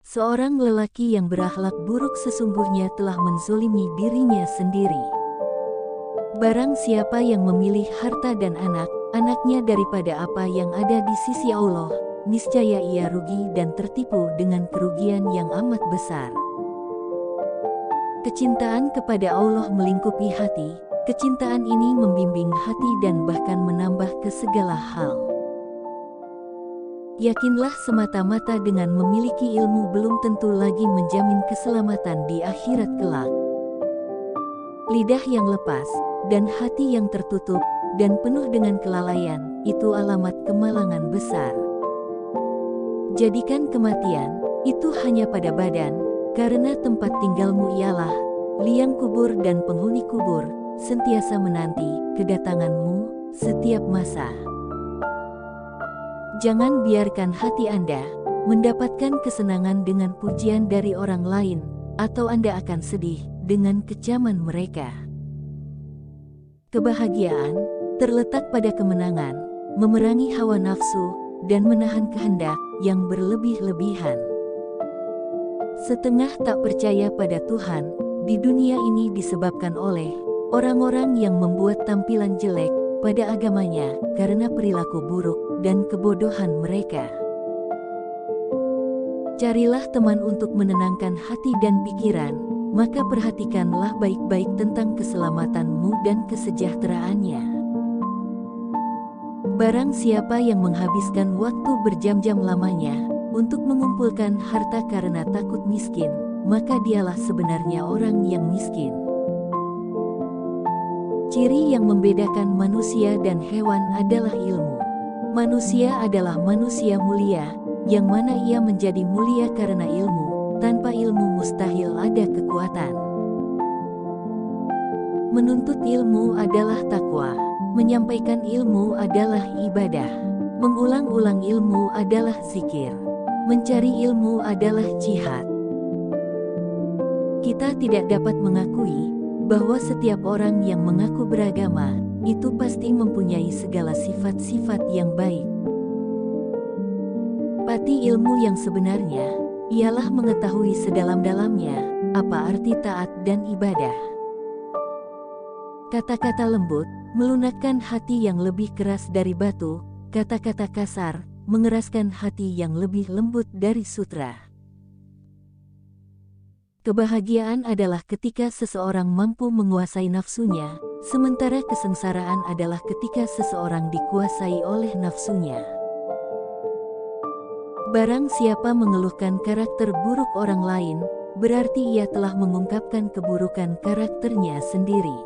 Seorang lelaki yang berakhlak buruk sesungguhnya telah menzolimi dirinya sendiri. Barang siapa yang memilih harta dan anak-anaknya daripada apa yang ada di sisi Allah, niscaya ia rugi dan tertipu dengan kerugian yang amat besar. Kecintaan kepada Allah melingkupi hati. Kecintaan ini membimbing hati dan bahkan menambah ke segala hal. Yakinlah semata-mata dengan memiliki ilmu belum tentu lagi menjamin keselamatan di akhirat kelak. Lidah yang lepas, dan hati yang tertutup, dan penuh dengan kelalaian, itu alamat kemalangan besar. Jadikan kematian, itu hanya pada badan, karena tempat tinggalmu ialah liang kubur dan penghuni kubur, sentiasa menanti kedatanganmu setiap masa. Jangan biarkan hati Anda mendapatkan kesenangan dengan pujian dari orang lain, atau Anda akan sedih dengan kecaman mereka. Kebahagiaan terletak pada kemenangan, memerangi hawa nafsu, dan menahan kehendak yang berlebih-lebihan. Setengah tak percaya pada Tuhan di dunia ini disebabkan oleh orang-orang yang membuat tampilan jelek pada agamanya karena perilaku buruk dan kebodohan mereka. Carilah teman untuk menenangkan hati dan pikiran, maka perhatikanlah baik-baik tentang keselamatanmu dan kesejahteraannya. Barang siapa yang menghabiskan waktu berjam-jam lamanya untuk mengumpulkan harta karena takut miskin, maka dialah sebenarnya orang yang miskin. Ciri yang membedakan manusia dan hewan adalah ilmu. Manusia adalah manusia mulia, yang mana ia menjadi mulia karena ilmu. Tanpa ilmu mustahil ada kekuatan. Menuntut ilmu adalah takwa. Menyampaikan ilmu adalah ibadah. Mengulang-ulang ilmu adalah zikir. Mencari ilmu adalah jihad. Kita tidak dapat mengakui bahwa setiap orang yang mengaku beragama, itu pasti mempunyai segala sifat-sifat yang baik. Pati ilmu yang sebenarnya, ialah mengetahui sedalam-dalamnya, apa arti taat dan ibadah. Kata-kata lembut, melunakkan hati yang lebih keras dari batu, kata-kata kasar, mengeraskan hati yang lebih lembut dari sutra. Kebahagiaan adalah ketika seseorang mampu menguasai nafsunya, sementara kesengsaraan adalah ketika seseorang dikuasai oleh nafsunya. Barang siapa mengeluhkan karakter buruk orang lain, berarti ia telah mengungkapkan keburukan karakternya sendiri.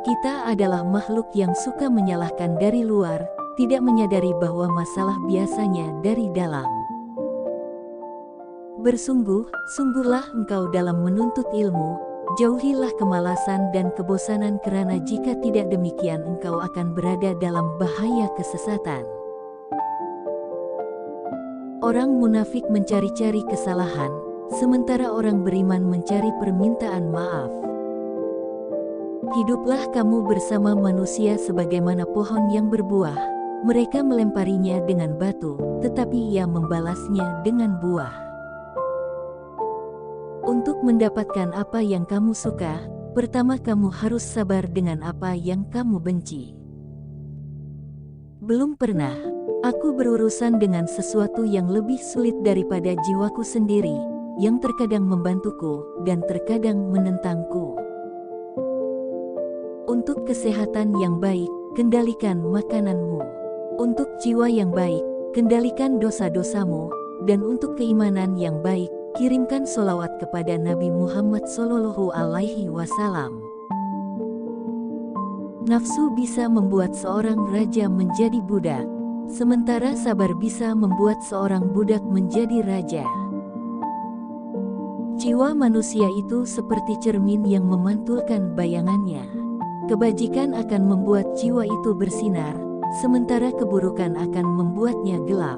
Kita adalah makhluk yang suka menyalahkan dari luar, tidak menyadari bahwa masalah biasanya dari dalam. Bersungguh-sungguhlah engkau dalam menuntut ilmu, jauhilah kemalasan dan kebosanan kerana jika tidak demikian engkau akan berada dalam bahaya kesesatan. Orang munafik mencari-cari kesalahan, sementara orang beriman mencari permintaan maaf. Hiduplah kamu bersama manusia sebagaimana pohon yang berbuah, mereka melemparinya dengan batu, tetapi ia membalasnya dengan buah. Untuk mendapatkan apa yang kamu suka, pertama kamu harus sabar dengan apa yang kamu benci. Belum pernah aku berurusan dengan sesuatu yang lebih sulit daripada jiwaku sendiri, yang terkadang membantuku dan terkadang menentangku. Untuk kesehatan yang baik, kendalikan makananmu. Untuk jiwa yang baik, kendalikan dosa-dosamu. Dan untuk keimanan yang baik, kirimkan solawat kepada Nabi Muhammad SAW. Nafsu bisa membuat seorang raja menjadi budak, sementara sabar bisa membuat seorang budak menjadi raja. Jiwa manusia itu seperti cermin yang memantulkan bayangannya. Kebajikan akan membuat jiwa itu bersinar, sementara keburukan akan membuatnya gelap.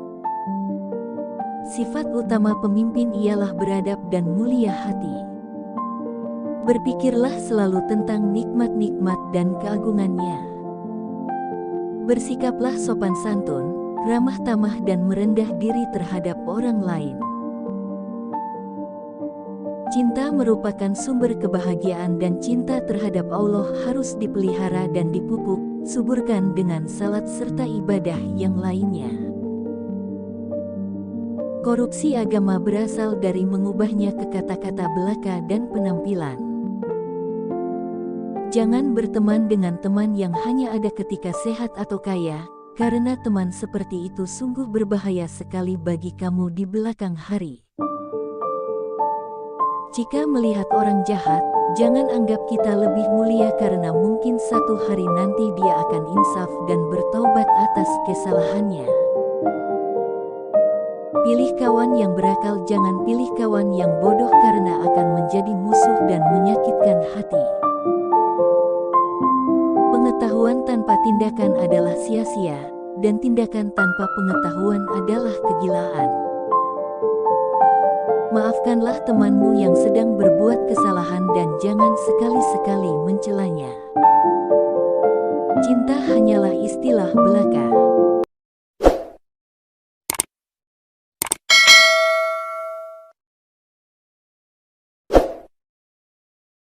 Sifat utama pemimpin ialah beradab dan mulia hati. Berpikirlah selalu tentang nikmat-nikmat dan keagungannya. Bersikaplah sopan santun, ramah tamah dan merendah diri terhadap orang lain. Cinta merupakan sumber kebahagiaan dan cinta terhadap Allah harus dipelihara dan dipupuk, suburkan dengan salat serta ibadah yang lainnya. Korupsi agama berasal dari mengubahnya ke kata-kata belaka dan penampilan. Jangan berteman dengan teman yang hanya ada ketika sehat atau kaya, karena teman seperti itu sungguh berbahaya sekali bagi kamu di belakang hari. Jika melihat orang jahat, jangan anggap kita lebih mulia karena mungkin satu hari nanti dia akan insaf dan bertaubat atas kesalahannya. Pilih kawan yang berakal, jangan pilih kawan yang bodoh karena akan menjadi musuh dan menyakitkan hati. Pengetahuan tanpa tindakan adalah sia-sia, dan tindakan tanpa pengetahuan adalah kegilaan. Maafkanlah temanmu yang sedang berbuat kesalahan dan jangan sekali-sekali mencelanya. Cinta hanyalah istilah belaka.